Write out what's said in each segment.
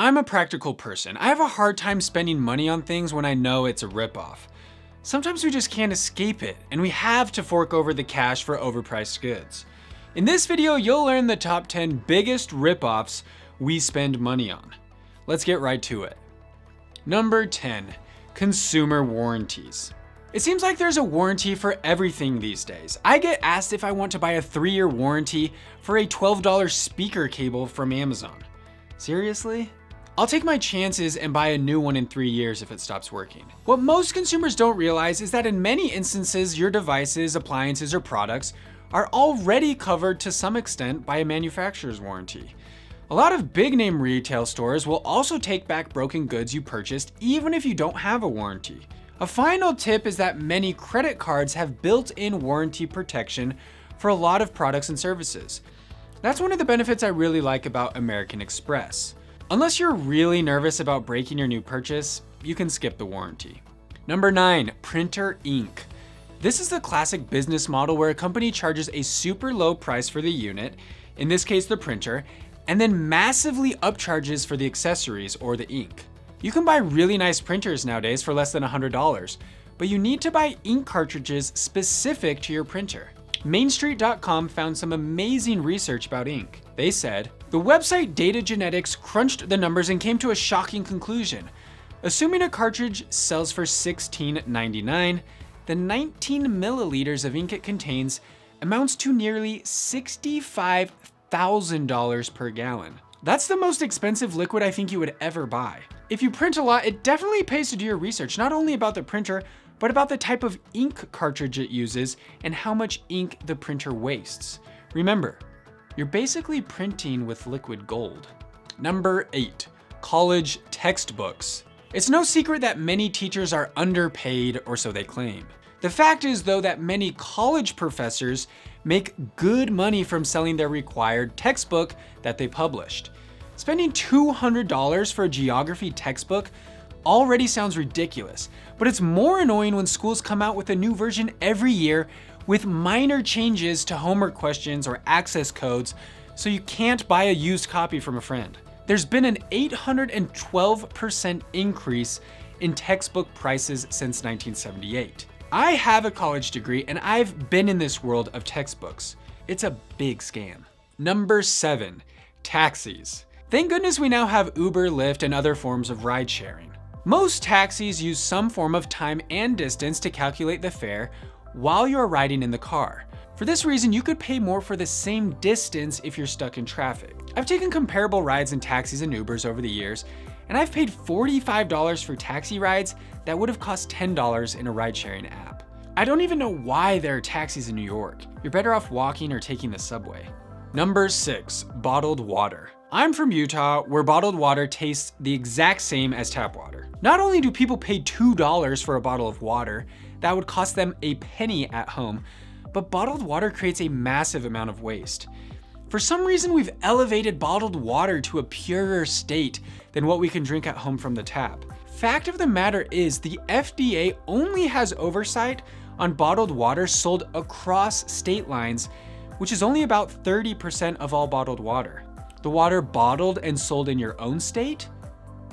I'm a practical person. I have a hard time spending money on things when I know it's a ripoff. Sometimes we just can't escape it, and we have to fork over the cash for overpriced goods. In this video, you'll learn the top 10 biggest ripoffs we spend money on. Let's get right to it. Number 10, consumer warranties. It seems like there's a warranty for everything these days. I get asked if I want to buy a 3-year warranty for a $12 speaker cable from Amazon. Seriously? I'll take my chances and buy a new one in 3 years if it stops working. What most consumers don't realize is that in many instances, your devices, appliances, or products are already covered to some extent by a manufacturer's warranty. A lot of big name retail stores will also take back broken goods you purchased even if you don't have a warranty. A final tip is that many credit cards have built-in warranty protection for a lot of products and services. That's one of the benefits I really like about American Express. Unless you're really nervous about breaking your new purchase, you can skip the warranty. Number 9, printer ink. This is the classic business model where a company charges a super low price for the unit, in this case the printer, and then massively upcharges for the accessories or the ink. You can buy really nice printers nowadays for less than $100, but you need to buy ink cartridges specific to your printer. MainStreet.com found some amazing research about ink. They said, the website Data Genetics crunched the numbers and came to a shocking conclusion. Assuming a cartridge sells for $16.99, the 19 milliliters of ink it contains amounts to nearly $65,000 per gallon. That's the most expensive liquid I think you would ever buy. If you print a lot, it definitely pays to do your research, not only about the printer, but about the type of ink cartridge it uses and how much ink the printer wastes. Remember, you're basically printing with liquid gold. Number 8, college textbooks. It's no secret that many teachers are underpaid, or so they claim. The fact is, though, that many college professors make good money from selling their required textbook that they published. Spending $200 for a geography textbook already sounds ridiculous, but it's more annoying when schools come out with a new version every year with minor changes to homework questions or access codes, so you can't buy a used copy from a friend. There's been an 812% increase in textbook prices since 1978. I have a college degree and I've been in this world of textbooks. It's a big scam. Number 7, taxis. Thank goodness we now have Uber, Lyft, and other forms of ride sharing. Most taxis use some form of time and distance to calculate the fare while you're riding in the car. For this reason, you could pay more for the same distance if you're stuck in traffic. I've taken comparable rides in taxis and Ubers over the years, and I've paid $45 for taxi rides that would have cost $10 in a ride-sharing app. I don't even know why there are taxis in New York. You're better off walking or taking the subway. Number 6, bottled water. I'm from Utah, where bottled water tastes the exact same as tap water. Not only do people pay $2 for a bottle of water that would cost them a penny at home, but bottled water creates a massive amount of waste. For some reason, we've elevated bottled water to a purer state than what we can drink at home from the tap. Fact of the matter is, the FDA only has oversight on bottled water sold across state lines, which is only about 30% of all bottled water. The water bottled and sold in your own state?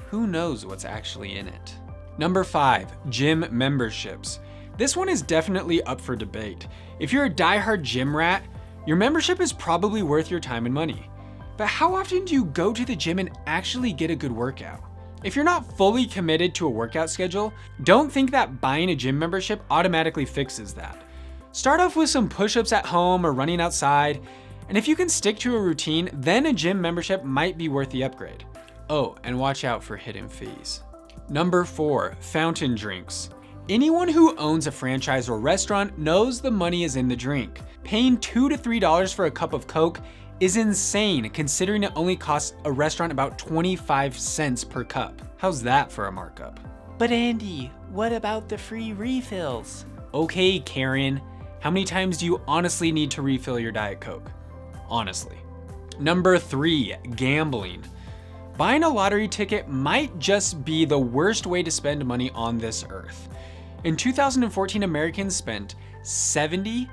Who knows what's actually in it? Number 5, gym memberships. This one is definitely up for debate. If you're a diehard gym rat, your membership is probably worth your time and money. But how often do you go to the gym and actually get a good workout? If you're not fully committed to a workout schedule, don't think that buying a gym membership automatically fixes that. Start off with some push-ups at home or running outside, and if you can stick to a routine, then a gym membership might be worth the upgrade. Oh, and watch out for hidden fees. Number 4, fountain drinks. Anyone who owns a franchise or restaurant knows the money is in the drink. Paying $2 to $3 for a cup of Coke is insane, considering it only costs a restaurant about 25 cents per cup. How's that for a markup? But Andy, what about the free refills? Okay, Karen, how many times do you honestly need to refill your Diet Coke? Honestly. Number 3, gambling. Buying a lottery ticket might just be the worst way to spend money on this earth. In 2014, Americans spent $70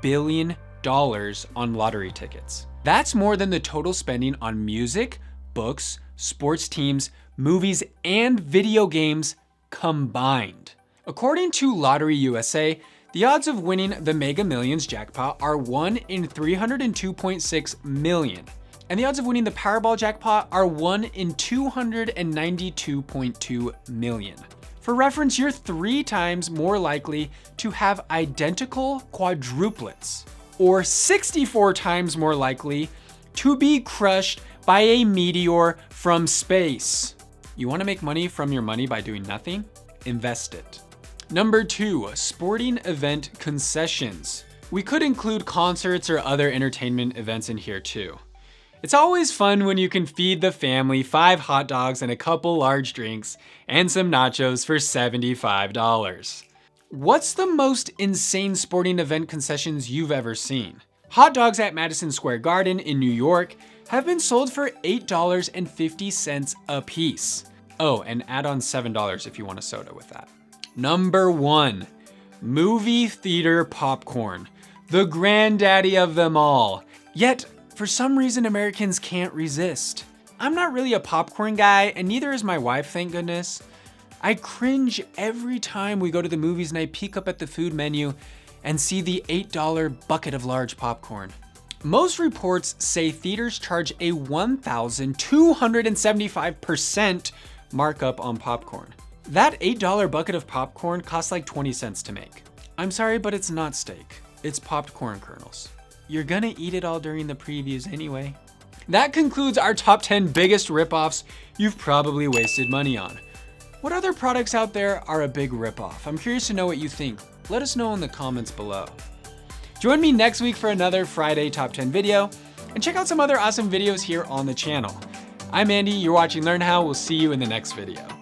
billion on lottery tickets. That's more than the total spending on music, books, sports teams, movies, and video games combined. According to Lottery USA, the odds of winning the Mega Millions jackpot are 1 in 302.6 million. And the odds of winning the Powerball jackpot are 1 in 292.2 million. For reference, you're 3 times more likely to have identical quadruplets, or 64 times more likely to be crushed by a meteor from space. You want to make money from your money by doing nothing? Invest it. Number 2, sporting event concessions. We could include concerts or other entertainment events in here too. It's always fun when you can feed the family 5 hot dogs and a couple large drinks and some nachos for $75. What's the most insane sporting event concessions you've ever seen? Hot dogs at Madison Square Garden in New York have been sold for $8.50 a piece. Oh, and add on $7 if you want a soda with that. Number 1, movie theater popcorn, the granddaddy of them all. Yet, for some reason, Americans can't resist. I'm not really a popcorn guy, and neither is my wife, thank goodness. I cringe every time we go to the movies and I peek up at the food menu and see the $8 bucket of large popcorn. Most reports say theaters charge a 1,275% markup on popcorn. That $8 bucket of popcorn costs like 20 cents to make. I'm sorry, but it's not steak. It's popped corn kernels. You're gonna eat it all during the previews anyway. That concludes our top 10 biggest ripoffs you've probably wasted money on. What other products out there are a big ripoff? I'm curious to know what you think. Let us know in the comments below. Join me next week for another Friday top 10 video, and check out some other awesome videos here on the channel. I'm Andy, you're watching Learn How. We'll see you in the next video.